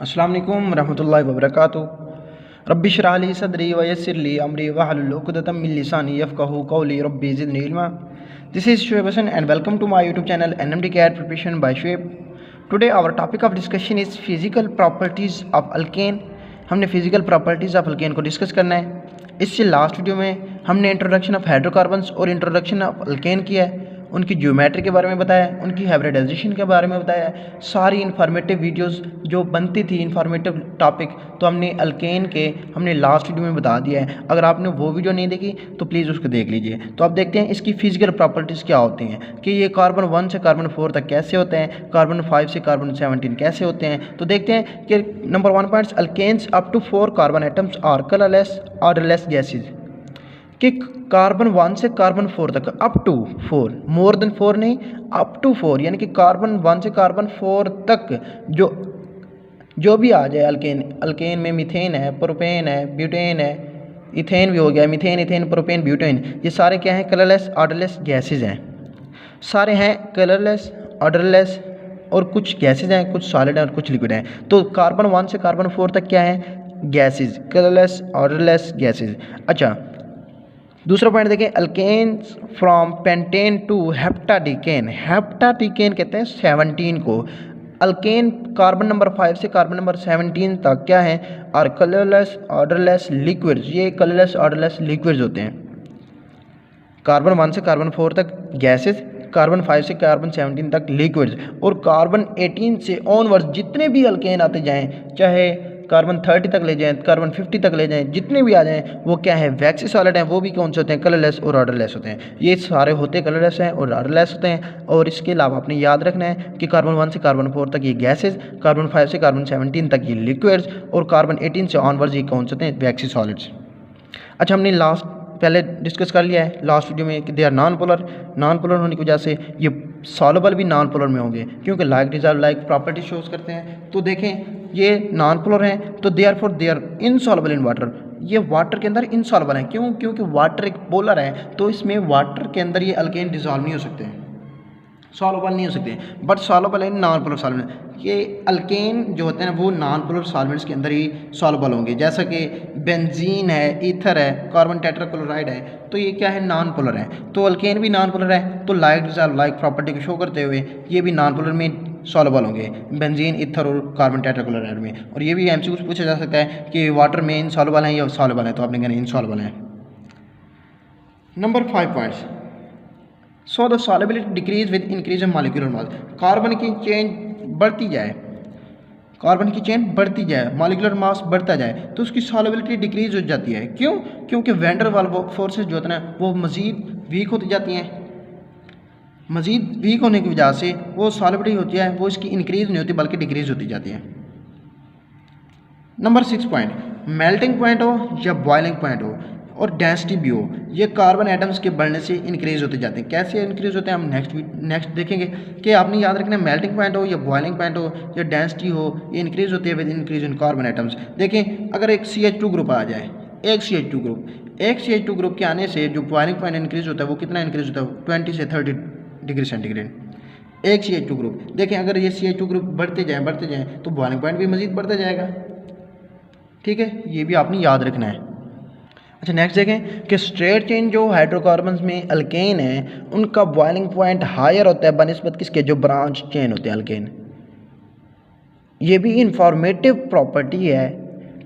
अस्सलाम वालेकुम रहमतुल्लाहि व बरकातुहू। रब्बि इश्रह ली सदरी व यस्सिर ली अमरी वहलुल उक़दतम मिन लिसानी यफ़क़हू क़ौली। रब्बि ज़िदनी इल्मा। This is Shuaib Hasan and welcome to my YouTube channel NMD CAT preparation by Shuaib. Today our topic of discussion is physical properties of alkane. हमने फिज़िकल प्रॉपर्टीज़ ऑफ अल्केन को डिस्कस करना है। इससे लास्ट वीडियो में हमने इंट्रोडक्शन ऑफ हाइड्रोकार्बन्स और introduction of alkane किया है, उनकी ज्योमेट्री के बारे में बताया, उनकी हाइब्रिडाइजेशन के बारे में बताया। सारी इन्फॉर्मेटिव वीडियोस जो बनती थी इन्फॉर्मेटिव टॉपिक तो हमने अल्केन के हमने लास्ट वीडियो में बता दिया है। अगर आपने वो वीडियो नहीं देखी तो प्लीज़ उसको देख लीजिए। तो आप देखते हैं इसकी फिजिकल प्रॉपर्टीज़ क्या होती हैं कि ये कार्बन 1 से कार्बन 4 तक कैसे होते हैं, कार्बन 5 से कार्बन 17 कैसे होते हैं। तो देखते हैं कि number 1 points, alkanes up to 4 carbon atoms are colourless odourless gases. कि कार्बन 1 से कार्बन 4 तक अप टू 4, मोर देन 4 नहीं, अप टू 4, यानी कि कार्बन 1 से कार्बन 4 तक जो भी आ जाए अल्केन में मीथेन है, प्रोपेन है, ब्यूटेन है, इथेन भी हो गया, मीथेन, इथेन, प्रोपेन, ब्यूटेन, ये सारे क्या हैं? कलरलेस ऑर्डरलेस गैसेज हैं। सारे हैं कलरलेस ऑर्डरलेस और कुछ गैसेज हैं, कुछ सॉलिड हैं और कुछ लिक्विड हैं। तो कार्बन 1 से कार्बन 4 तक क्या है? Gases, colourless odourless gases. अच्छा, दूसरा पॉइंट देखें, अल्केन्स फ्रॉम पेंटेन टू हेप्टाडिकेन। हेप्टाडिकेन कहते हैं 17 को। अल्केन कार्बन नंबर 5 से कार्बन नंबर 17 तक क्या है? और कलरलेस ऑर्डरलेस लिक्विड्स। ये कलरलेस ऑर्डरलेस लिक्विड्स होते हैं। कार्बन 1 से कार्बन 4 तक गैसेस, कार्बन 5 से कार्बन 17 तक लिक्विड्स, और कार्बन 18 से ऑनवर्ड्स जितने भी अल्केन आते जाएं, चाहे कार्बन 30 तक ले जाएं, कार्बन 50 तक ले जाएं, जितने भी आ जाएं, वो क्या है? वैक्सी सॉलिड हैं। वो भी कौन से होते हैं? कलरलेस और ऑर्डरलेस होते हैं। ये सारे होते कलरलेस हैं और ऑर्डरलेस होते हैं। और इसके अलावा आपने याद रखना है कि कार्बन 1 से कार्बन 4 तक ये गैसेज, कार्बन 5 से कार्बन 17 तक ये लिक्विड्स, और कार्बन 18 से ऑनवर्ड्स ये कौन से होते हैं? वैक्सी सॉलिड्स। अच्छा, हमने पहले डिस्कस कर लिया है लास्ट वीडियो में कि they are non polar. Non polar होने की वजह से ये सॉल्युबल भी नॉन पोलर में होंगे, क्योंकि like dissolve like property shows करते हैं। तो देखें, ये नॉन पोलर हैं तो they are insoluble in water. ये वाटर के अंदर इनसॉल्युबल हैं। क्यों? क्योंकि वाटर एक पोलर है, तो इसमें वाटर के अंदर ये अल्केन डिजॉल्व नहीं हो सकते, सॉल्युबल नहीं हो सकते, but soluble in non polar solvent. ये अल्केन जो होते हैं वो नॉन पोलर सॉल्वेंट्स के अंदर ही सॉल्युबल होंगे, जैसा कि बेंजीन है, ईथर है, कार्बन टेट्राक्लोराइड है, तो ये क्या है? नॉन पोलर है। तो अल्केन भी नॉन पोलर है, तो लाइक डिजॉल्व लाइक प्रॉपर्टी को शो करते हुए ये भी नॉन पोलर में सॉल्युबल होंगे, बेंजीन, ईथर और कार्बन टेट्राक्लोराइड में। और ये भी MCQ पूछा जा सकता है कि वाटर में इनसॉल्युबल हैं या सॉल्युबल है, तो आपने कहना इनसॉल्युबल है। Number 5 points, so the solubility decrease with increase in molecular mass. Carbon की चेन बढ़ती जाए, कार्बन की चेन बढ़ती जाए, मॉलिक्यूलर मास बढ़ता जाए, तो उसकी सॉल्युबिलिटी डिक्रीज हो जाती है। क्यों? क्योंकि वैन डर वाल्स फोर्सेज जो होते हैं वो मज़ीद वीक होती जाती हैं। मज़ीद वीक होने की वजह से वो सॉल्युबिलिटी होती है, वो इसकी इंक्रीज नहीं होती बल्कि डिक्रीज होती जाती है। नंबर 6 पॉइंट, मेल्टिंग पॉइंट हो या बॉइलिंग पॉइंट हो और डेंसिटी भी हो, ये कार्बन एटम्स के बढ़ने से इंक्रीज होते जाते हैं। कैसे इंक्रीज होते हैं हम नेक्स्ट देखेंगे। कि आपने याद रखना है, मेल्टिंग पॉइंट हो या बॉइलिंग पॉइंट हो या डेंसिटी हो, ये इंक्रीज होती है with increase in carbon atoms. देखें, अगर एक CH2 ग्रुप आ जाए, एक CH2 ग्रुप के आने से जो बॉइलिंग पॉइंट इंक्रीज होता है वो कितना इंक्रीज होता है? 20 से 30 डिग्री सेंटीग्रेड। एक CH2 ग्रुप, देखें अगर ये CH2 ग्रुप बढ़ते जाएँ तो बॉइलिंग पॉइंट भी मज़ीद बढ़ता जाएगा। ठीक है, ये भी आपने याद रखना है। अच्छा, नेक्स्ट देखें कि स्ट्रेट चेन जो हाइड्रोकार्बन्स में अल्केन है उनका बॉइलिंग पॉइंट हायर होता है बनिस्बत किसके? जो ब्रांच चेन होते हैं अल्केन। ये भी इंफॉर्मेटिव प्रॉपर्टी है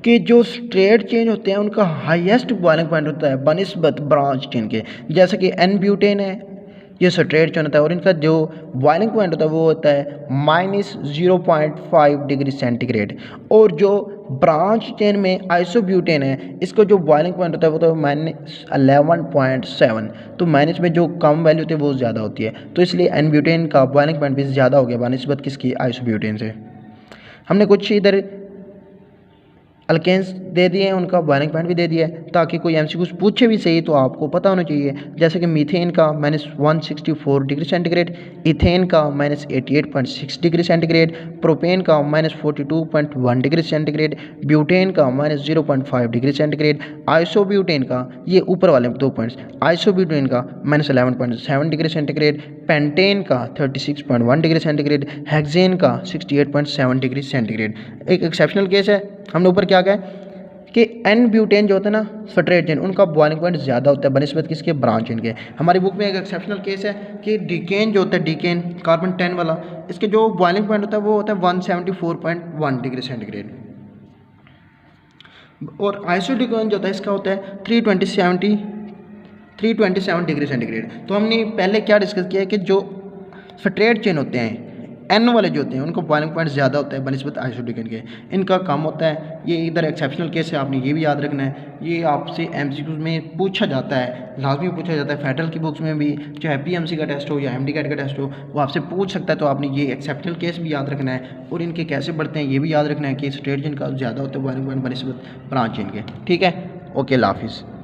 कि जो स्ट्रेट चेन होते हैं उनका हाईएस्ट बॉइलिंग पॉइंट होता है बनिस्बत ब्रांच चेन के। जैसे कि N ब्यूटेन है, ये स्ट्रेट चेन होता है और इनका जो बॉइलिंग पॉइंट होता है वो होता है -0.5 डिग्री सेंटीग्रेड। और जो ब्रांच चेन में आइसोब्यूटेन है, इसका जो बॉइलिंग पॉइंट होता है वो तो -11.7। तो माइनस में जो कम वैल्यू होती है वो ज़्यादा होती है, तो इसलिए N ब्यूटेन का बॉइलिंग पॉइंट भी ज़्यादा हो गया बनिस्बत किसकी? आइसोब्यूटेन से। हमने कुछ इधर अल्केन्स दे दिए हैं, उनका बॉइलिंग पॉइंट भी दे दिया है, ताकि कोई एमसीक्यूज पूछे भी सही तो आपको पता होना चाहिए। जैसे कि मीथेन का -164 डिग्री सेंटीग्रेड, इथेन का -88.6 डिग्री सेंटीग्रेड, प्रोपेन का -42.1 डिग्री सेंटीग्रेड, ब्यूटेन का -0.5 डिग्री सेंटीग्रेड, आइसोब्यूटेन का, ये ऊपर वाले 2 पॉइंट्स, आइसोब्यूटेन का -11.7 डिग्री सेंटीग्रेड, पेंटेन का 36.1 डिग्री सेंटीग्रेड, हेक्सेन का 68.7 डिग्री सेंटीग्रेड। एक एक्सेप्शनल केस है, हमने ऊपर क्या कहा कि एन ब्यूटेन जो होता है ना, स्ट्रेट चेन, उनका बॉइलिंग पॉइंट ज़्यादा होता है बनिस्बत किसके, ब्रांच चेन के। हमारी बुक में एक एक्सेप्शनल केस है कि डीकेन जो होता है, डीकेन कार्बन 10 वाला, इसके जो बॉइलिंग पॉइंट होता है वो होता है 174.1 डिग्री सेंटीग्रेड, और आइसोडीकेन जो होता है इसका होता है 327 डिग्री सेंटीग्रेड। तो हमने पहले क्या डिस्कस किया है कि जो स्ट्रेट चेन होते हैं, एन वाले जो होते हैं, उनको बॉइलिंग पॉइंट ज़्यादा होता है बनिस्बत आइसोडीकेन के, इनका कम होता है। ये इधर एक्सेप्शनल केस है, आपने ये भी याद रखना है। ये आपसे एमसीक्यूज में पूछा जाता है, लाजमी पूछा जाता है, फेडरल की बुक्स में भी, चाहे पीएमसी का टेस्ट हो या एमडी कैट का टेस्ट हो, वो आपसे पूछ सकता है। तो आपने ये एक्सेप्शनल केस भी याद रखना है, और इनके कैसे बढ़ते हैं ये भी याद रखना है कि स्ट्रेट चेन का ज़्यादा होता है बॉइलिंग पॉइंट बनिस्बत ब्रांच चेन के। ठीक है, ओके, अल्लाह हाफिज़।